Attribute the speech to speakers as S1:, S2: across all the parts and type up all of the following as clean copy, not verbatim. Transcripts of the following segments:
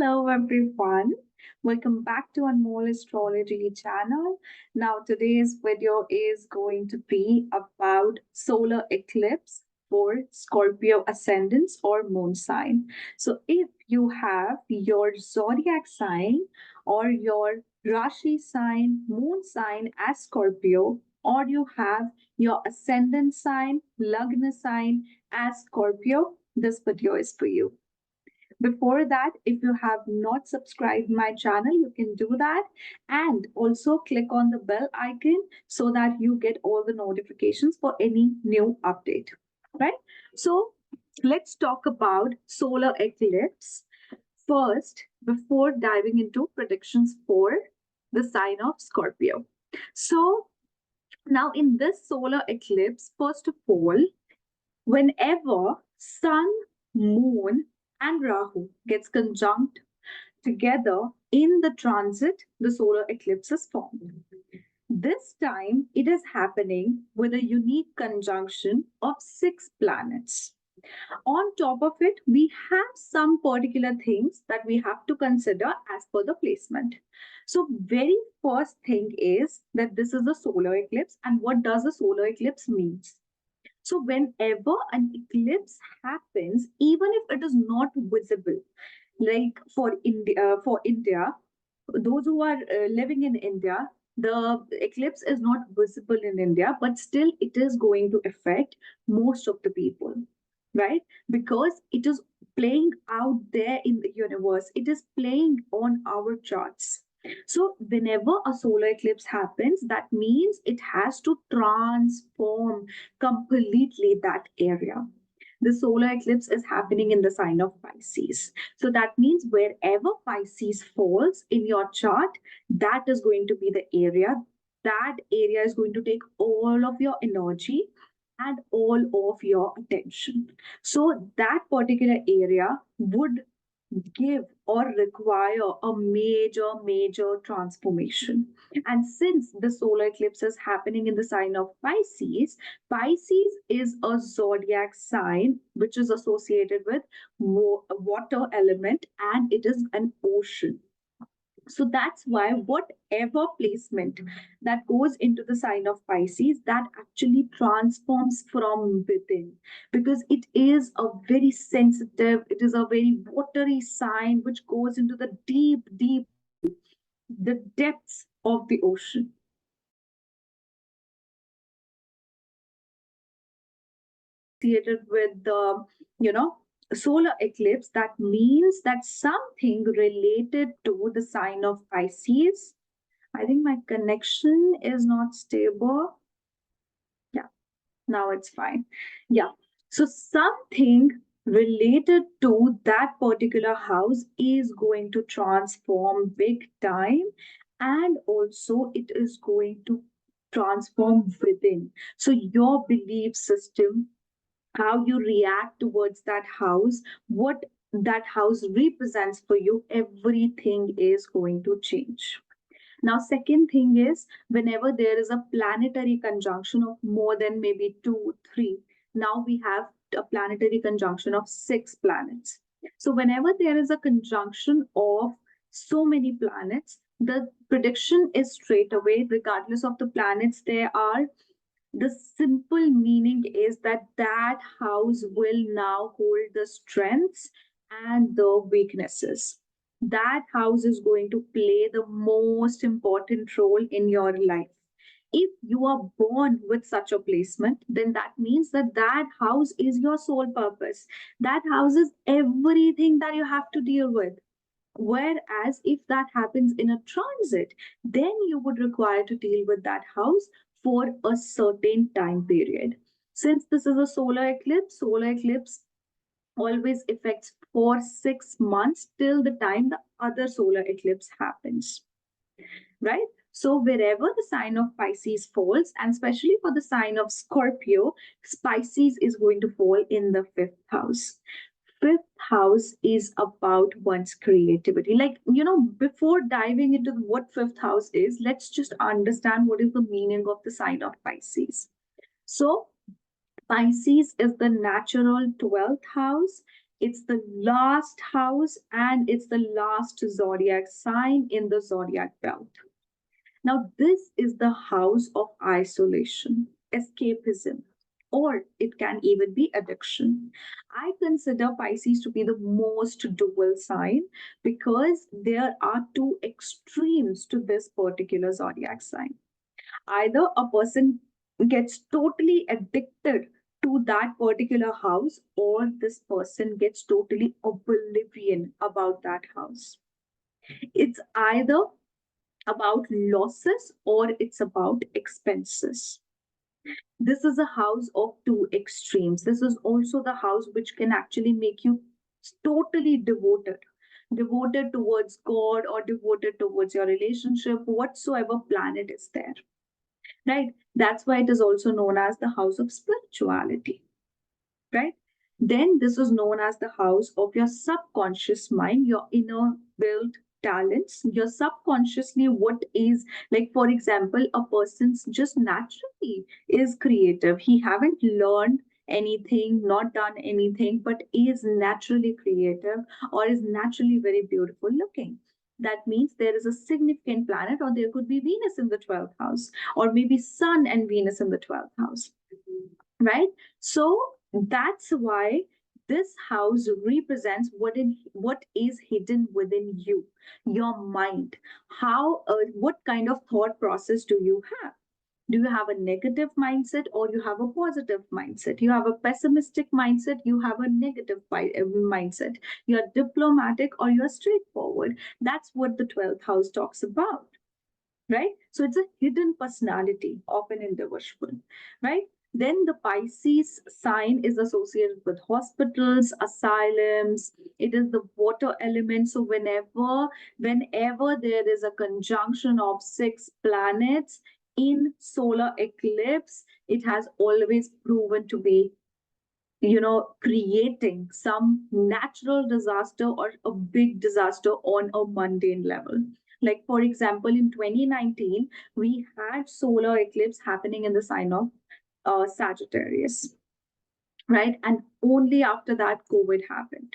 S1: Hello everyone. Welcome back to Anmoll Astrology channel. Now today's video is going to be about solar eclipse for Scorpio ascendants or moon sign. So if you have your zodiac sign or your Rashi sign, moon sign as Scorpio, or you have your ascendant sign, Lagna sign as Scorpio, this video is for you. Before that, if you have not subscribed my channel, you can do that and also click on the bell icon so that you get all the notifications for any new update, right? So let's talk about solar eclipse first before diving into predictions for the sign of Scorpio. So now in this solar eclipse, first of all, whenever Sun, Moon, and Rahu gets conjunct together in the transit, the solar eclipse is formed. This time it is happening with a unique conjunction of 6 planets. On top of it, we have some particular things that we have to consider as per the placement. So, very first thing is that this is a solar eclipse, and what does a solar eclipse means? So whenever an eclipse happens, even if it is not visible, like for India, those who are living in India, the eclipse is not visible in India, but still it is going to affect most of the people, right? Because it is playing out there in the universe, it is playing on our charts. So, whenever a solar eclipse happens, that means it has to transform completely that area. The solar eclipse is happening in the sign of Pisces. So, that means wherever Pisces falls in your chart, that is going to be the area. That area is going to take all of your energy and all of your attention. So, that particular area would give or require a major transformation. And since the solar eclipse is happening in the sign of Pisces, Pisces is a zodiac sign which is associated with water element, and it is an ocean. So that's why whatever placement that goes into the sign of Pisces, that actually transforms from within, because it is a very sensitive, it is a very watery sign which goes into the deep, the depths of the ocean. Associated with the, solar eclipse, that means that something related to the sign of Pisces. I think my connection is not stable. Yeah, now it's fine. Yeah. So something related to that particular house is going to transform big time, and also it is going to transform within. So your belief system, how you react towards that house, what that house represents for you, everything is going to change. Now, second thing is whenever there is a planetary conjunction of more than maybe two, three, now we have a planetary conjunction of 6 planets. So, whenever there is a conjunction of so many planets, the prediction is straight away, regardless of the planets there are. The simple meaning is that that house will now hold the strengths and the weaknesses. That house is going to play the most important role in your life. If you are born with such a placement, then that means that that house is your sole purpose. That house is everything that you have to deal with. Whereas if that happens in a transit, then you would require to deal with that house for a certain time period. Since this is a solar eclipse always affects for 6 months till the time the other solar eclipse happens, right? So wherever the sign of Pisces falls, and especially for the sign of Scorpio, Pisces is going to fall in the fifth house. Fifth house is about one's creativity. Like, before diving into what fifth house is, let's just understand what is the meaning of the sign of Pisces. So, Pisces is the natural 12th house. It's the last house and it's the last zodiac sign in the zodiac belt. Now, this is the house of isolation, escapism, or it can even be addiction. I consider Pisces to be the most dual sign because there are two extremes to this particular zodiac sign. Either a person gets totally addicted to that particular house, or this person gets totally oblivion about that house. It's either about losses or it's about expenses. This is a house of two extremes. This is also the house which can actually make you totally devoted towards God or devoted towards your relationship, whatsoever planet is there, right? That's why it is also known as the house of spirituality, right? Then this is known as the house of your subconscious mind, your inner built talents, your subconsciously what is, like for example, a person's just naturally is creative. He haven't learned anything, not done anything, but is naturally creative or is naturally very beautiful looking. That means there is a significant planet, or there could be Venus in the 12th house, or maybe Sun and Venus in the 12th house, right? So that's why this house represents what is hidden within you, your mind. How what kind of thought process do you have? Do you have a negative mindset or you have a positive mindset? You have a pessimistic mindset, you have a negative mindset. You're diplomatic or you're straightforward. That's what the 12th house talks about, right? So it's a hidden personality of an individual, right? Then the Pisces sign is associated with hospitals, asylums. It is the water element. So whenever there is a conjunction of six planets in solar eclipse, it has always proven to be, creating some natural disaster or a big disaster on a mundane level. Like, for example, in 2019, we had solar eclipse happening in the sign of Sagittarius, right? And only after that, COVID happened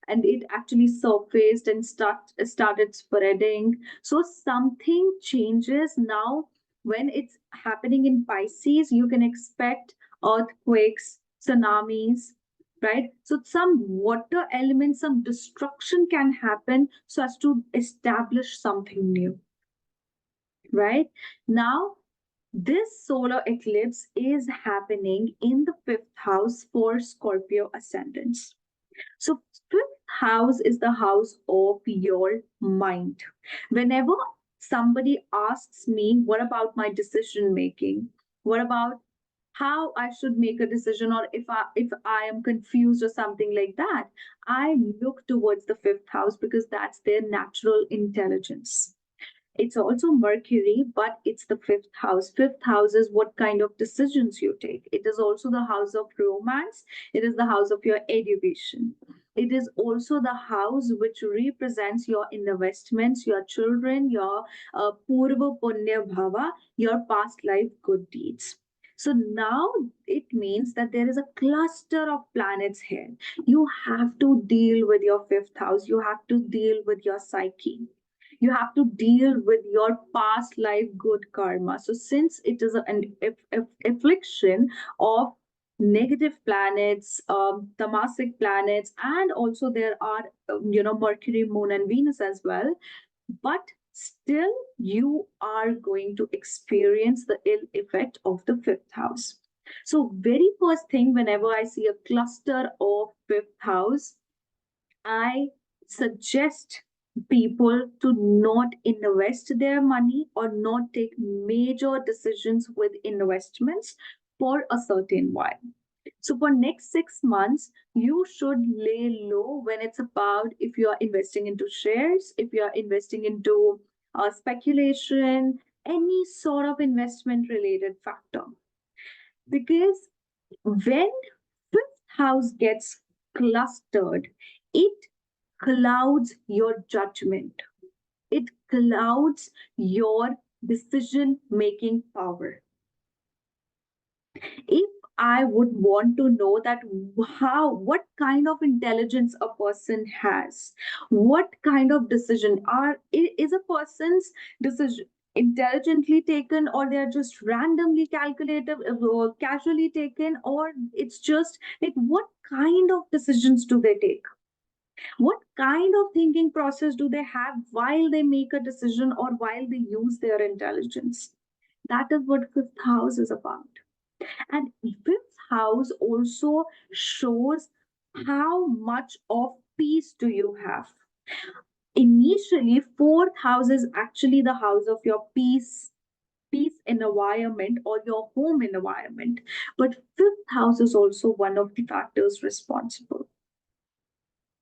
S1: and it actually surfaced and started spreading. So something changes now. When it's happening in Pisces, you can expect earthquakes, tsunamis, right? So some water elements, some destruction can happen so as to establish something new, right? Now, this solar eclipse is happening in the fifth house for Scorpio ascendants. So, fifth house is the house of your mind. Whenever somebody asks me, what about my decision making? What about how I should make a decision, or if I am confused or something like that, I look towards the fifth house because that's their natural intelligence. It's also Mercury, but it's the fifth house. Fifth house is what kind of decisions you take. It is also the house of romance. It is the house of your education. It is also the house which represents your investments, your children, your Purva Punya Bhava, your past life good deeds. So now it means that there is a cluster of planets here. You have to deal with your fifth house. You have to deal with your psyche. You have to deal with your past life good karma. So since it is an affliction of negative planets, tamasic planets, and also there are Mercury, Moon, and Venus as well, but still you are going to experience the ill effect of the fifth house. So very first thing, whenever I see a cluster of fifth house, I suggest people to not invest their money or not take major decisions with investments for a certain while. So for next 6 months, you should lay low when it's about if you are investing into shares, if you are investing into speculation, any sort of investment related factor. Because when fifth house gets clustered, it clouds your judgment. It clouds your decision making power. If I would want to know that what kind of intelligence a person has, what kind of decision is a person's decision intelligently taken, or they're just randomly calculated or casually taken, or it's just like what kind of decisions do they take, what kind of thinking process do they have while they make a decision or while they use their intelligence. That is what fifth house is about. And fifth house also shows how much of peace do you have. Initially, fourth house is actually the house of your peace environment or your home environment. But fifth house is also one of the factors responsible.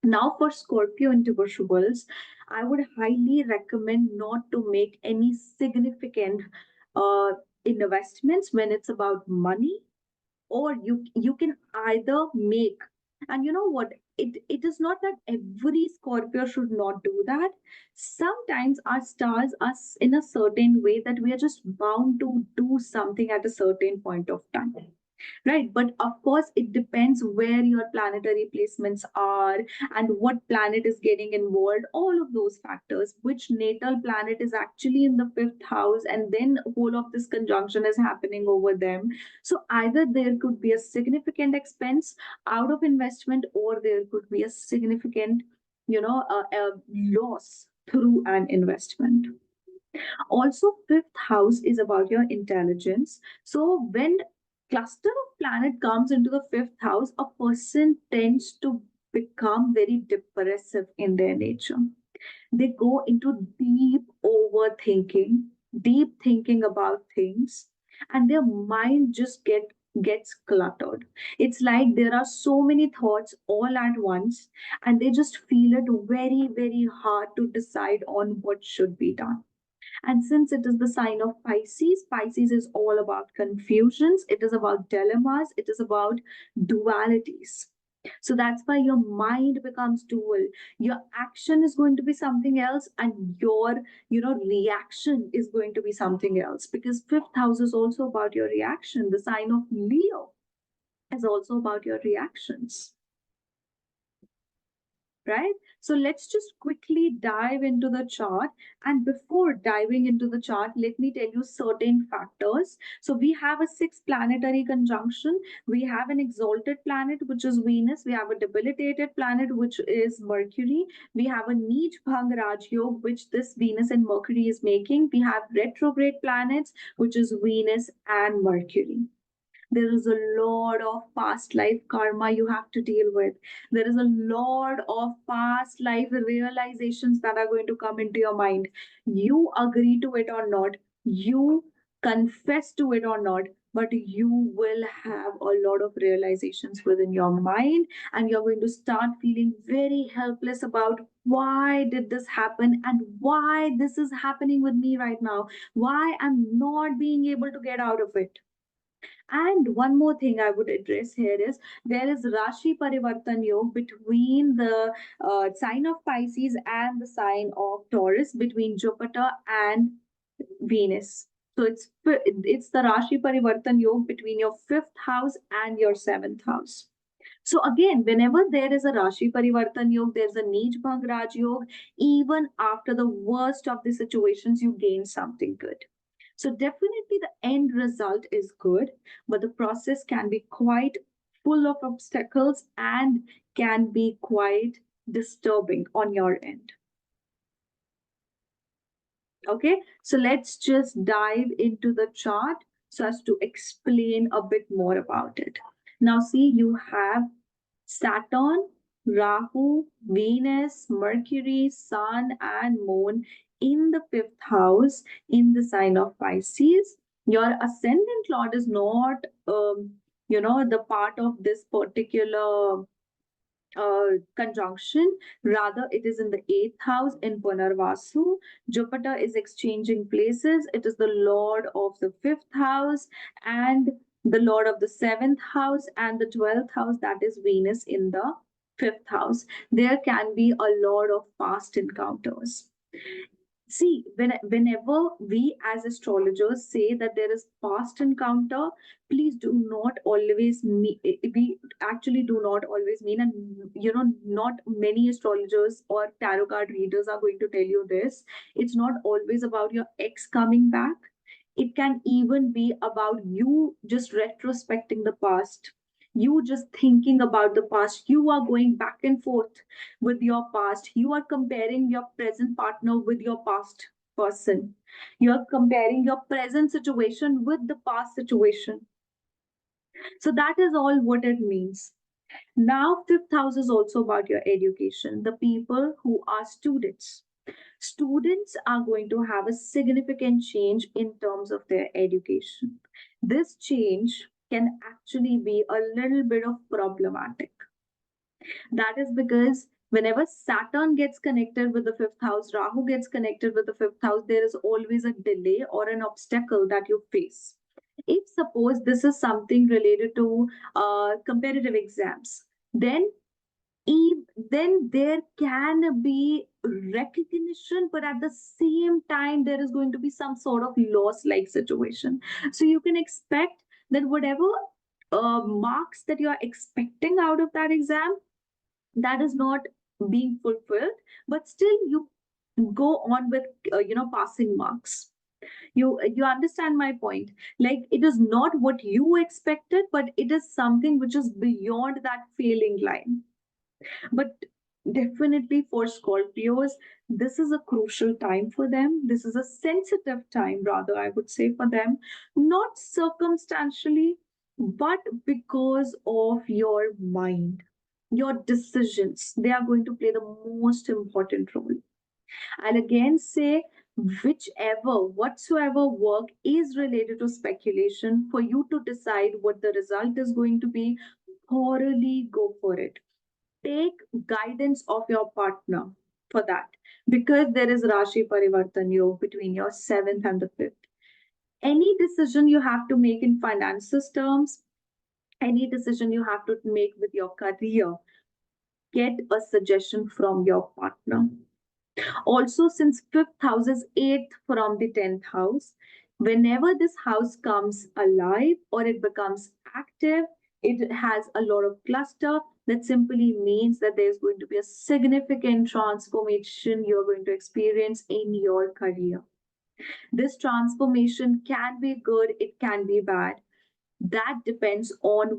S1: Now, for Scorpio individuals, I would highly recommend not to make any significant uh, investments when it's about money, or you can either make, and you know what, it is not that every Scorpio should not do that. Sometimes our stars are in a certain way that we are just bound to do something at a certain point of time, right? But of course it depends where your planetary placements are and what planet is getting involved, all of those factors, which natal planet is actually in the fifth house, and then whole of this conjunction is happening over them. So either there could be a significant expense out of investment, or there could be a significant, a loss through an investment. Also, fifth house is about your intelligence. So when cluster of planet comes into the fifth house, a person tends to become very depressive in their nature. They go into deep thinking about things, and their mind just gets cluttered. It's like there are so many thoughts all at once, and they just feel it very, very hard to decide on what should be done. And since it is the sign of Pisces, Pisces is all about confusions, it is about dilemmas, it is about dualities. So that's why your mind becomes dual. Your action is going to be something else, and your reaction is going to be something else. Because fifth house is also about your reaction. The sign of Leo is also about your reactions, right? So let's just quickly dive into the chart. And before diving into the chart, let me tell you certain factors. So we have a six planetary conjunction. We have an exalted planet, which is Venus. We have a debilitated planet, which is Mercury. We have a Neej Bhang Raj Yog, which this Venus and Mercury is making. We have retrograde planets, which is Venus and Mercury. There is a lot of past life karma you have to deal with. There is a lot of past life realizations that are going to come into your mind. You agree to it or not, you confess to it or not, but you will have a lot of realizations within your mind, and you're going to start feeling very helpless about why did this happen and why this is happening with me right now, why I'm not being able to get out of it. And one more thing I would address here is there is Rashi Parivartan Yog between the sign of Pisces and the sign of Taurus, between Jupiter and Venus. So it's the Rashi Parivartan Yog between your fifth house and your seventh house. So again, whenever there is a Rashi Parivartan Yog, there's a Neej Bhang Raj Yog, even after the worst of the situations, you gain something good. So definitely the end result is good, but the process can be quite full of obstacles and can be quite disturbing on your end. Okay, so let's just dive into the chart so as to explain a bit more about it. Now, see, you have Saturn, Rahu, Venus, Mercury, Sun, and Moon in the fifth house in the sign of Pisces. Your ascendant lord is not, the part of this particular conjunction. Rather, it is in the eighth house in Punarvasu. Jupiter is exchanging places. It is the lord of the fifth house and the lord of the seventh house and the 12th house, that is Venus in the fifth house. There can be a lot of past encounters. See, whenever we as astrologers say that there is past encounter, please do not always mean, we actually do not always mean, and not many astrologers or tarot card readers are going to tell you this. It's not always about your ex coming back. It can even be about you just retrospecting the past. You just thinking about the past. You are going back and forth with your past. You are comparing your present partner with your past person. You are comparing your present situation with the past situation. So that is all what it means. Now, fifth house is also about your education, the people who are students. Students are going to have a significant change in terms of their education. This change can actually be a little bit of problematic. That is because whenever Saturn gets connected with the fifth house, Rahu gets connected with the fifth house, there is always a delay or an obstacle that you face. If suppose this is something related to competitive exams, then then there can be recognition, but at the same time there is going to be some sort of loss like situation. So you can expect that whatever marks that you are expecting out of that exam, that is not being fulfilled, but still you go on with passing marks. You understand my point? Like, it is not what you expected, but it is something which is beyond that failing line. But definitely for Scorpios, this is a crucial time for them. This is a sensitive time, rather, I would say, for them, not circumstantially, but because of your mind, your decisions. They are going to play the most important role. I'll again say, whatsoever work is related to speculation, for you to decide what the result is going to be, thoroughly go for it. Take guidance of your partner for that, because there is Rashi Parivartan Yog between your seventh and the fifth. Any decision you have to make in finances terms, any decision you have to make with your career, get a suggestion from your partner. Also, since fifth house is eighth from the 10th house, whenever this house comes alive or it becomes active, it has a lot of cluster. That simply means that there's going to be a significant transformation you're going to experience in your career. This transformation can be good, it can be bad. That depends on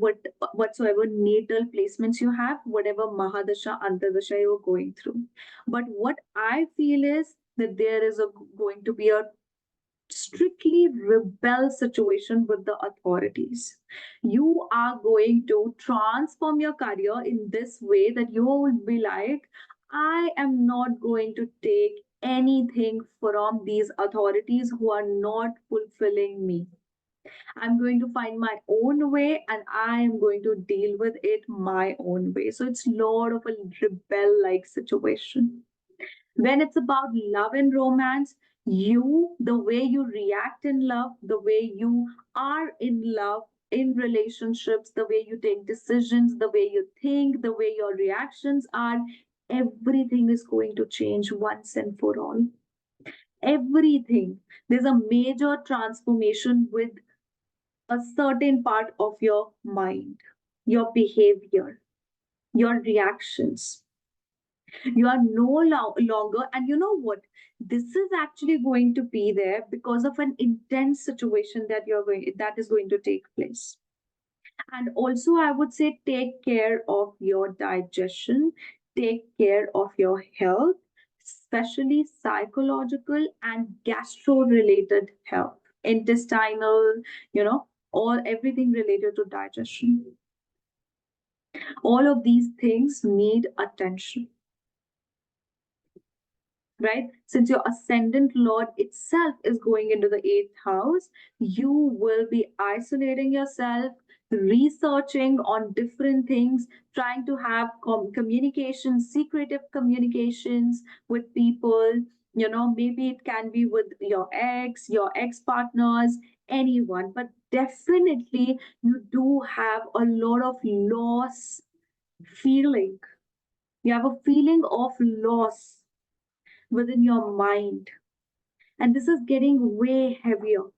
S1: whatsoever natal placements you have, whatever Mahadasha, Antardasha you're going through. But what I feel is that there is going to be a strictly rebel situation with the authorities. You are going to transform your career in this way that you will be like, I am not going to take anything from these authorities who are not fulfilling me. I'm going to find my own way and I am going to deal with it my own way. So it's a lot of a rebel like situation. When it's about love and romance, the way you react in love, the way you are in love, in relationships, the way you take decisions, the way you think, the way your reactions are, everything is going to change once and for all. Everything. There's a major transformation with a certain part of your mind, your behavior, your reactions. You are no longer, and you know what? This is actually going to be there because of an intense situation that is going to take place. And also, I would say, take care of your digestion, take care of your health, especially psychological and gastro related health, intestinal, all everything related to digestion. All of these things need attention, right? Since your ascendant lord itself is going into the eighth house, you will be isolating yourself, researching on different things, trying to have communications, secretive communications with people. Maybe it can be with your ex partners, anyone, but definitely you do have a lot of loss feeling. You have a feeling of loss within your mind. And this is getting way heavier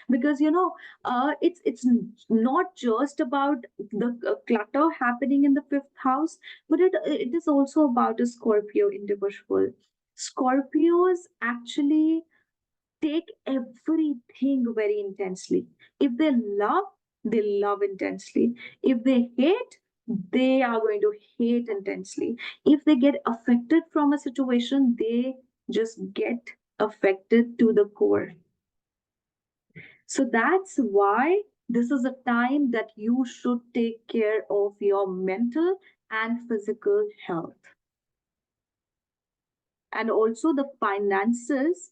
S1: because it's not just about the clutter happening in the fifth house, but it is also about a Scorpio individual. Scorpios actually take everything very intensely. If they love intensely. If they hate, they are going to hate intensely. If they get affected from a situation, they just get affected to the core. So that's why this is a time that you should take care of your mental and physical health. And also the finances.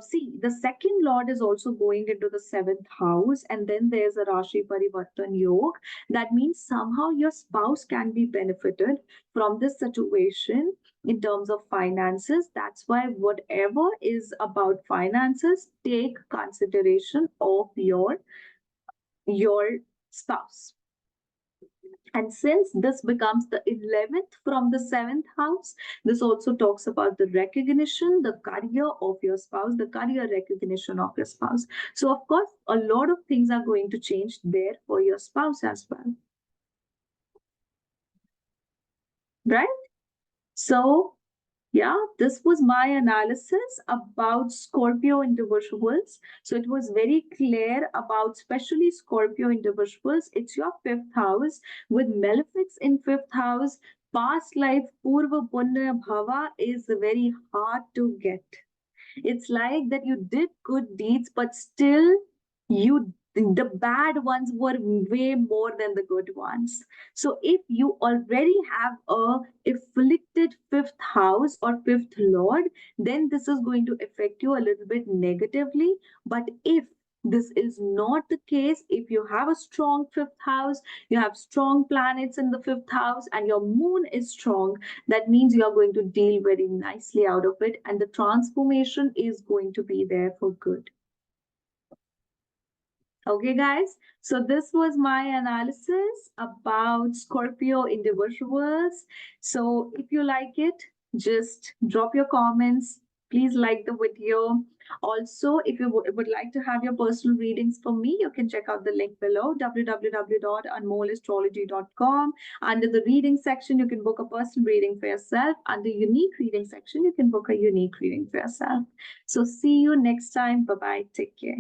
S1: See, the second lord is also going into the seventh house, and then there's a Rashi Parivartan Yoga. That means somehow your spouse can be benefited from this situation in terms of finances. That's why whatever is about finances, take consideration of your spouse. And since this becomes the 11th from the 7th house, this also talks about the recognition, the career of your spouse, the career recognition of your spouse. So, of course, a lot of things are going to change there for your spouse as well. Right? So, yeah, this was my analysis about Scorpio individuals. So it was very clear about especially Scorpio individuals. It's your fifth house with malefics in fifth house. Past life Purva Punya Bhava is very hard to get. It's like that you did good deeds, but still you the bad ones were way more than the good ones. So if you already have a afflicted fifth house or fifth lord, then this is going to affect you a little bit negatively. But if this is not the case, if you have a strong fifth house, you have strong planets in the fifth house, and your moon is strong, that means you are going to deal very nicely out of it, and the transformation is going to be there for good. Okay, guys, so this was my analysis about Scorpio individuals. So if you like it, just drop your comments. Please like the video. Also, if you would like to have your personal readings for me, you can check out the link below, www.anmollastrology.com. Under the reading section, you can book a personal reading for yourself. Under unique reading section, you can book a unique reading for yourself. So see you next time. Bye-bye. Take care.